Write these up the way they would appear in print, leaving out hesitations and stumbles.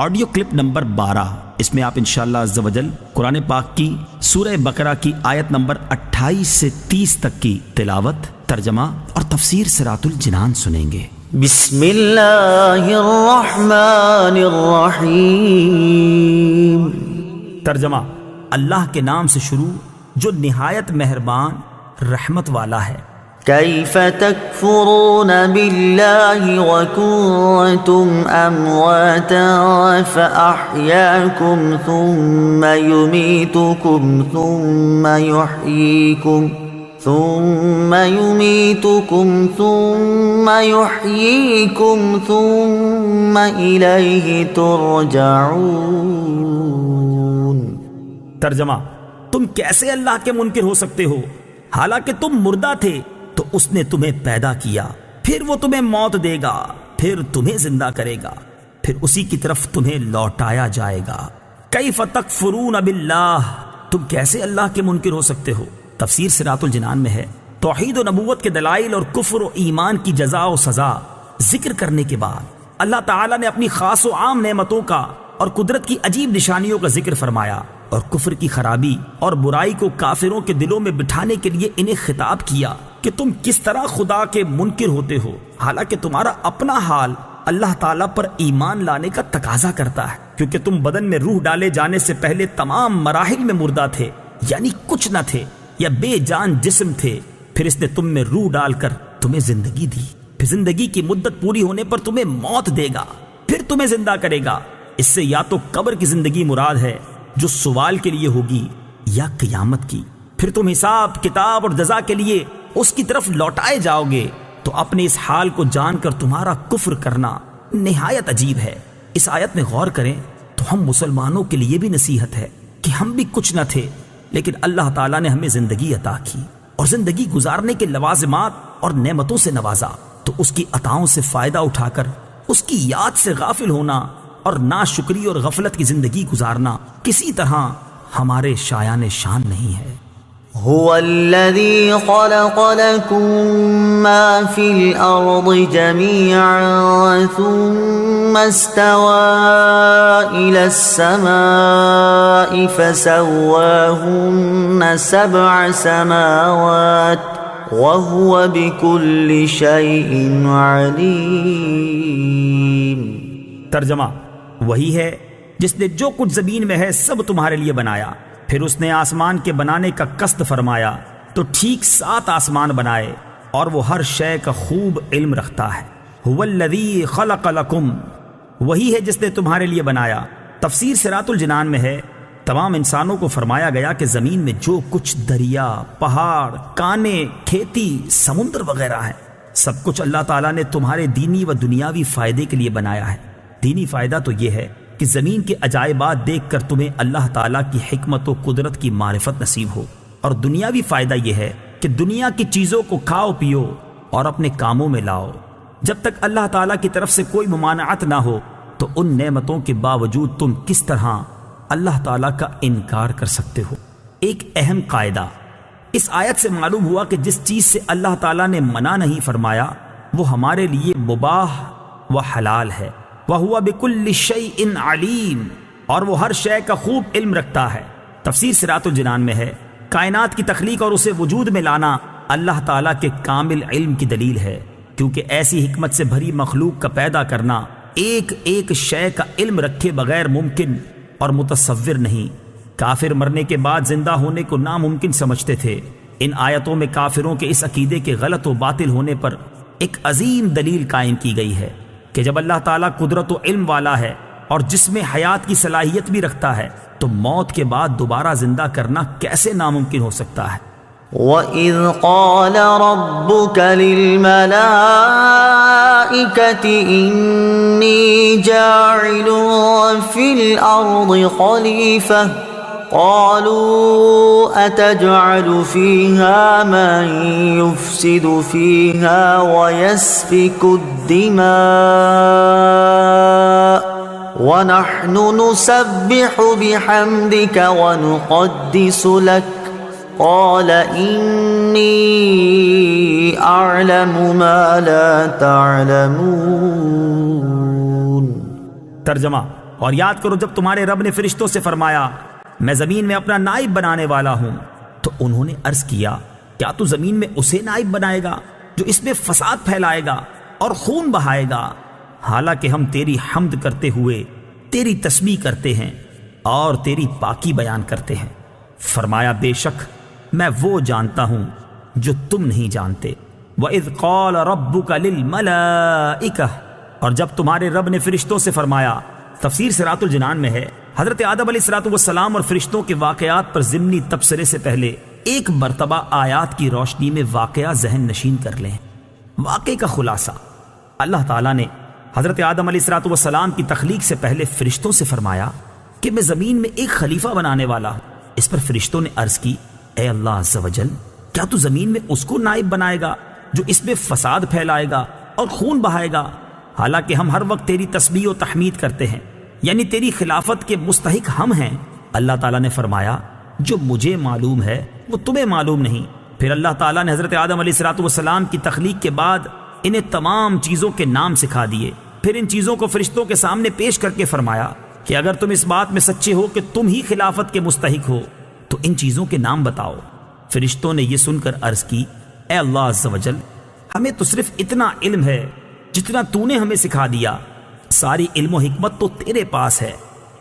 Audio clip number 12، اس میں آپ انشاءاللہ عز و جل قرآن پاک کی سورہ بقرہ کی آیت نمبر 28 سے 30 تک کی تلاوت، ترجمہ اور تفسیر صراط الجنان سنیں گے۔ بسم اللہ الرحمن الرحیم۔ ترجمہ، اللہ کے نام سے شروع جو نہایت مہربان رحمت والا ہے۔ کیف تکفرون باللہ وکنتم امواتا فاحیاکم ثم یمیتکم ثم یحییکم ثم یحییکم ثم الیہ ترجعون۔ ترجمہ، تم کیسے اللہ کے منکر ہو سکتے ہو؟ حالانکہ تم مردہ تھے تو اس نے تمہیں پیدا کیا، پھر وہ تمہیں موت دے گا، پھر تمہیں زندہ کرے گا، پھر اسی کی طرف تمہیں لوٹایا جائے گا۔ کیف تکفرون باللہ، تم کیسے اللہ کے منکر ہو سکتے ہو؟ تفسیر صراط الجنان میں ہے، توحید و نبوت کے دلائل اور کفر و ایمان کی جزا و سزا ذکر کرنے کے بعد اللہ تعالیٰ نے اپنی خاص و عام نعمتوں کا اور قدرت کی عجیب نشانیوں کا ذکر فرمایا، اور کفر کی خرابی اور برائی کو کافروں کے دلوں میں بٹھانے کے لیے انہیں خطاب کیا کہ تم کس طرح خدا کے منکر ہوتے ہو، حالانکہ تمہارا اپنا حال اللہ تعالیٰ پر ایمان لانے کا تقاضا کرتا ہے، کیونکہ تم بدن میں روح ڈالے جانے سے پہلے تمام مراحل میں مردہ تھے، یعنی کچھ نہ تھے یا بے جان جسم تھے، پھر اس نے تم میں روح ڈال کر تمہیں زندگی دی، پھر زندگی کی مدت پوری ہونے پر تمہیں موت دے گا، پھر تمہیں زندہ کرے گا۔ اس سے یا تو قبر کی زندگی مراد ہے جو سوال کے لیے ہوگی، یا قیامت کی، پھر تم حساب کتاب اور جزا کے لیے اس کی طرف لوٹائے جاؤ گے۔ تو اپنے اس حال کو جان کر تمہارا کفر کرنا نہایت عجیب ہے۔ اس آیت میں غور کریں تو ہم مسلمانوں کے لیے بھی نصیحت ہے کہ ہم بھی کچھ نہ تھے، لیکن اللہ تعالیٰ نے ہمیں زندگی عطا کی اور زندگی گزارنے کے لوازمات اور نعمتوں سے نوازا، تو اس کی عطاؤں سے فائدہ اٹھا کر اس کی یاد سے غافل ہونا اور ناشکری اور غفلت کی زندگی گزارنا کسی طرح ہمارے شایان شان نہیں ہے۔ هو الذي خلق لكم ما في الأرض جميعا ثم استوى إلى السماء فسواهن 7 سماوات وهو بكل شيء عليم۔ ترجمہ، وہی ہے جس نے جو کچھ زمین میں ہے سب تمہارے لیے بنایا، پھر اس نے آسمان کے بنانے کا قصد فرمایا تو ٹھیک 7 آسمان بنائے، اور وہ ہر شے کا خوب علم رکھتا ہے۔ هو الذی خلق لکم، وہی ہے جس نے تمہارے لیے بنایا۔ تفسیر صراط الجنان میں ہے، تمام انسانوں کو فرمایا گیا کہ زمین میں جو کچھ دریا، پہاڑ، کانے، کھیتی، سمندر وغیرہ ہے، سب کچھ اللہ تعالیٰ نے تمہارے دینی و دنیاوی فائدے کے لیے بنایا ہے۔ دینی فائدہ تو یہ ہے کہ زمین کے عجائبات دیکھ کر تمہیں اللہ تعالیٰ کی حکمت و قدرت کی معرفت نصیب ہو، اور دنیاوی فائدہ یہ ہے کہ دنیا کی چیزوں کو کھاؤ پیو اور اپنے کاموں میں لاؤ۔ جب تک اللہ تعالیٰ کی طرف سے کوئی ممانعت نہ ہو تو ان نعمتوں کے باوجود تم کس طرح اللہ تعالیٰ کا انکار کر سکتے ہو؟ ایک اہم قاعدہ اس آیت سے معلوم ہوا کہ جس چیز سے اللہ تعالیٰ نے منع نہیں فرمایا وہ ہمارے لیے مباح و حلال ہے۔ وَهُوَ بِكُلِّ شَيْءٍ عَلِيمٌ، اور وہ ہر شے کا خوب علم رکھتا ہے۔ تفسیر صراط الجنان میں ہے، کائنات کی تخلیق اور اسے وجود میں لانا اللہ تعالیٰ کے کامل علم کی دلیل ہے، کیونکہ ایسی حکمت سے بھری مخلوق کا پیدا کرنا ایک ایک شے کا علم رکھے بغیر ممکن اور متصور نہیں۔ کافر مرنے کے بعد زندہ ہونے کو ناممکن سمجھتے تھے۔ ان آیتوں میں کافروں کے اس عقیدے کے غلط و باطل ہونے پر ایک عظیم دلیل قائم کی گئی ہے کہ جب اللہ تعالیٰ قدرت و علم والا ہے اور جس میں حیات کی صلاحیت بھی رکھتا ہے تو موت کے بعد دوبارہ زندہ کرنا کیسے ناممکن ہو سکتا ہے؟ وَإِذْ قَالَ رَبُّكَ لِلْمَلَائِكَةِ إِنِّي جَاعِلٌ فِي الْأَرْضِ خَلِيفَةً قَالُوا أَتَجْعَلُ فِيهَا مَن يُفْسِدُ فِيهَا وَيَسْفِكُ الدِّمَاءَ وَنَحْنُ نُسَبِّحُ بِحَمْدِكَ وَنُقَدِّسُ لَكَ قال انی اعلم ما لا تعلمون۔ ترجمہ، اور یاد کرو جب تمہارے رب نے فرشتوں سے فرمایا میں زمین میں اپنا نائب بنانے والا ہوں، تو انہوں نے عرض کیا کیا تو زمین میں اسے نائب بنائے گا جو اس میں فساد پھیلائے گا اور خون بہائے گا، حالانکہ ہم تیری حمد کرتے ہوئے تیری تسبیح کرتے ہیں اور تیری پاکی بیان کرتے ہیں۔ فرمایا بے شک میں وہ جانتا ہوں جو تم نہیں جانتے۔ وَإِذْ قَالَ رَبُّكَ لِلْمَلَائِكَةِ، اور جب تمہارے رب نے فرشتوں سے فرمایا، تفسیر صراط الجنان میں ہے حضرت آدم علیہ السلام اور فرشتوں کے واقعات پر ضمنی تبصرے سے پہلے ایک مرتبہ آیات کی روشنی میں واقعہ ذہن نشین کر لیں۔ واقعے کا خلاصہ، اللہ تعالیٰ نے حضرت آدم علیہ السلام کی تخلیق سے پہلے فرشتوں سے فرمایا کہ میں زمین میں ایک خلیفہ بنانے والا ہوں۔ اس پر فرشتوں نے عرض کی اے اللہ عز و جل، کیا تو زمین میں اس کو نائب بنائے گا جو اس میں فساد پھیلائے گا اور خون بہائے گا، حالانکہ ہم ہر وقت تیری تسبیح و تحمید کرتے ہیں، یعنی تیری خلافت کے مستحق ہم ہیں۔ اللہ تعالیٰ نے فرمایا جو مجھے معلوم ہے وہ تمہیں معلوم نہیں۔ پھر اللہ تعالیٰ نے حضرت آدم علیہ السلام کی تخلیق کے بعد انہیں تمام چیزوں کے نام سکھا دیے، پھر ان چیزوں کو فرشتوں کے سامنے پیش کر کے فرمایا کہ اگر تم اس بات میں سچے ہو کہ تم ہی خلافت کے مستحق ہو تو ان چیزوں کے نام بتاؤ۔ فرشتوں نے یہ سن کر عرض کی اے اللہ عز و جل، ہمیں تو صرف اتنا علم ہے جتنا تو نے ہمیں سکھا دیا، ساری علم و حکمت تو تیرے پاس ہے۔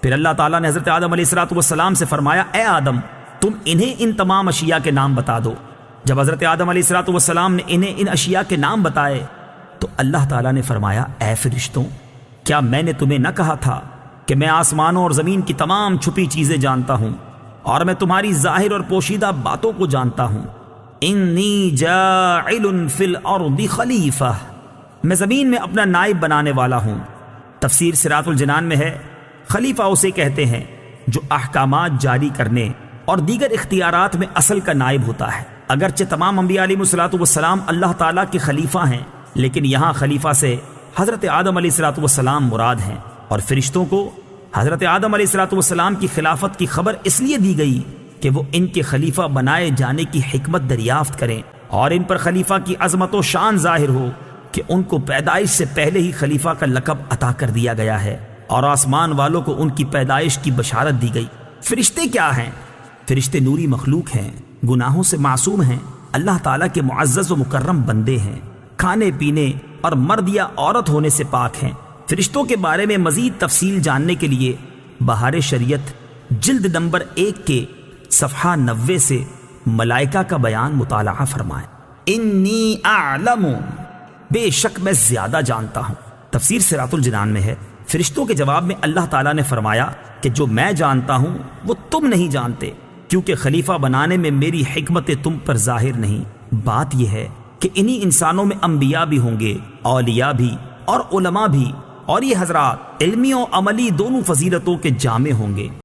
پھر اللہ تعالیٰ نے حضرت آدم علیہ السلام سے فرمایا اے آدم، تم انہیں ان تمام اشیاء کے نام بتا دو۔ جب حضرت آدم علیہ السلام نے انہیں ان اشیاء کے نام بتائے تو اللہ تعالیٰ نے فرمایا اے فرشتوں، کیا میں نے تمہیں نہ کہا تھا کہ میں آسمانوں اور زمین کی تمام چھپی چیزیں جانتا ہوں اور میں تمہاری ظاہر اور پوشیدہ باتوں کو جانتا ہوں۔ انی جاعل فی الارض خلیفہ، میں زمین میں اپنا نائب بنانے والا ہوں۔ تفسیر صراط الجنان میں ہے خلیفہ اسے کہتے ہیں جو احکامات جاری کرنے اور دیگر اختیارات میں اصل کا نائب ہوتا ہے۔ اگرچہ تمام انبیاء علیہ السلام اللہ تعالیٰ کے خلیفہ ہیں، لیکن یہاں خلیفہ سے حضرت آدم علیہ السلام مراد ہیں، اور فرشتوں کو حضرت آدم علیہ السلام کی خلافت کی خبر اس لیے دی گئی کہ وہ ان کے خلیفہ بنائے جانے کی حکمت دریافت کریں اور ان پر خلیفہ کی عظمت و شان ظاہر ہو کہ ان کو پیدائش سے پہلے ہی خلیفہ کا لقب عطا کر دیا گیا ہے، اور آسمان والوں کو ان کی پیدائش کی بشارت دی گئی۔ فرشتے کیا ہیں؟ فرشتے نوری مخلوق ہیں، گناہوں سے معصوم ہیں، اللہ تعالیٰ کے معزز و مکرم بندے ہیں، کھانے پینے اور مرد یا عورت ہونے سے پاک ہیں۔ فرشتوں کے بارے میں مزید تفصیل جاننے کے لیے بہار شریعت جلد نمبر 1 کے صفحہ 90 سے ملائکہ کا بیان مطالعہ فرمائیں۔ انی اعلم، بے شک میں زیادہ جانتا ہوں۔ تفسیر صراط الجنان میں ہے فرشتوں کے جواب میں اللہ تعالیٰ نے فرمایا کہ جو میں جانتا ہوں وہ تم نہیں جانتے، کیونکہ خلیفہ بنانے میں میری حکمت تم پر ظاہر نہیں۔ بات یہ ہے کہ انہی انسانوں میں انبیاء بھی ہوں گے، اولیاء بھی اور علماء بھی، اور یہ حضرات علمی و عملی دونوں فضیلتوں کے جامع ہوں گے۔